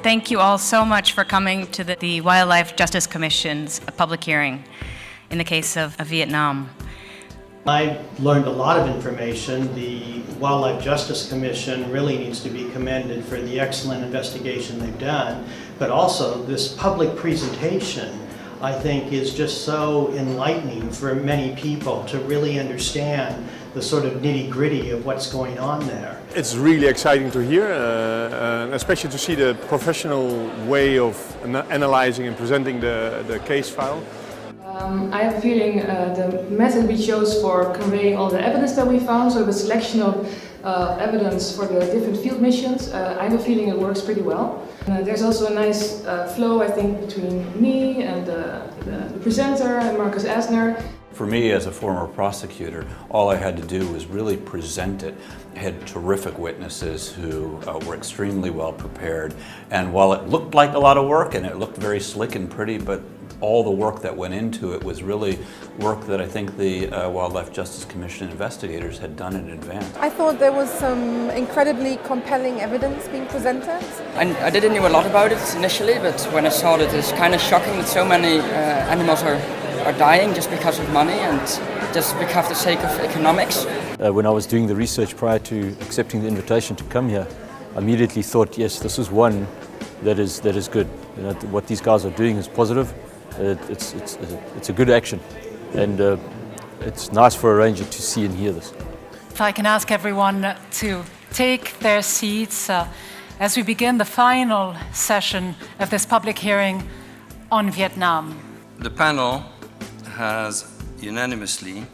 Thank you all so much for coming to the Wildlife Justice Commission's public hearing in the case of Vietnam. I learned a lot of information. The Wildlife Justice Commission really needs to be commended for the excellent investigation they've done, but also this public presentation I think is just so enlightening for many people to really understand the sort of nitty-gritty of what's going on there. It's really exciting to hear, especially to see the professional way of analyzing and presenting the case file. I have a feeling the method we chose for conveying all the evidence that we found, so the selection of evidence for the different field missions, I have a feeling it works pretty well. There's also a nice flow, I think, between me and the presenter and Marcus Asner. For me, as a former prosecutor, all I had to do was really present it. I had terrific witnesses who were extremely well prepared, and while it looked like a lot of work and it looked very slick and pretty, but all the work that went into it was really work that I think the Wildlife Justice Commission investigators had done in advance. I thought there was some incredibly compelling evidence being presented. I didn't know a lot about it initially, but when I saw it, it's kind of shocking that so many animals are dying just because of money and just because of the sake of economics. When I was doing the research prior to accepting the invitation to come here, I immediately thought, yes, this is one that is good. You know, what these guys are doing is positive. It's a good action, and it's nice for a ranger to see and hear this. If I can ask everyone to take their seats as we begin the final session of this public hearing on Vietnam. The panel has unanimously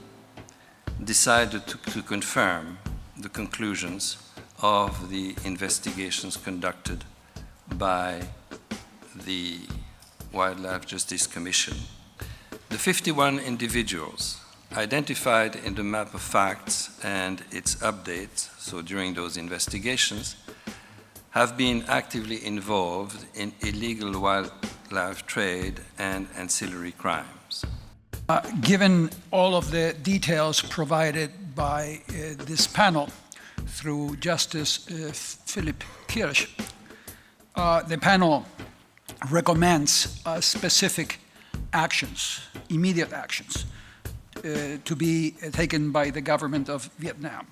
decided to confirm the conclusions of the investigations conducted by the Wildlife Justice Commission. The 51 individuals identified in the map of facts and its updates, so during those investigations, have been actively involved in illegal wildlife trade and ancillary crimes. Given all of the details provided by this panel through Justice Philip Kirsch, the panel recommends specific actions, immediate actions, to be taken by the government of Vietnam.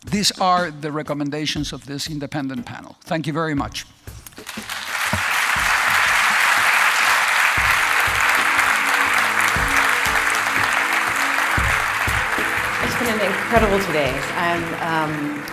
These are the recommendations of this independent panel. Thank you very much. It's been an incredible 2 days.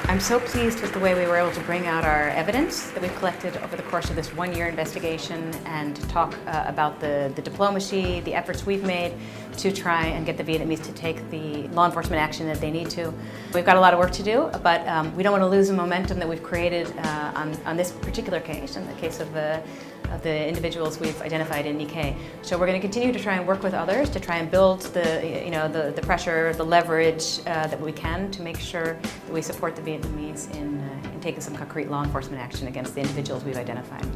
I'm so pleased with the way we were able to bring out our evidence that we've collected over the course of this one-year investigation and talk about the diplomacy, the efforts we've made to try and get the Vietnamese to take the law enforcement action that they need to. We've got a lot of work to do, but we don't want to lose the momentum that we've created on this particular case, in the case of the individuals we've identified in Nikkei. So we're going to continue to try and work with others to try and build the pressure, the leverage that we can to make sure that we support the Vietnamese in taking some concrete law enforcement action against the individuals we've identified.